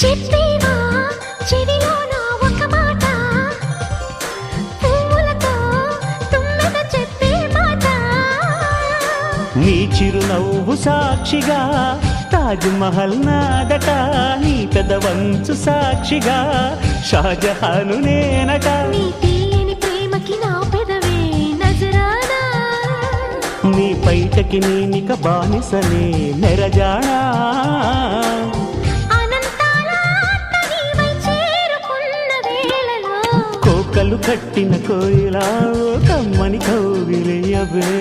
చెప్పేవా చెవిలోన ఒక మాట, పువ్వులతో తుమ్మెద చెప్పే మాట. నీ చిరునవ్వు సాక్షిగా తాజ్ మహల్ నాదట, నీ పెదవంచు సాక్షిగా షాజహాను నేనట. నీ తీయని ప్రేమకి నా పెదవే నజరానా, నీ పైటకి నేనిక బానిసనే నెరజాడా. అనంతాల ఆత్మ నీవై చేరుకున్న వేళలో కోకలు కట్టిన కోయిలా కమ్మని కౌగిలియవే.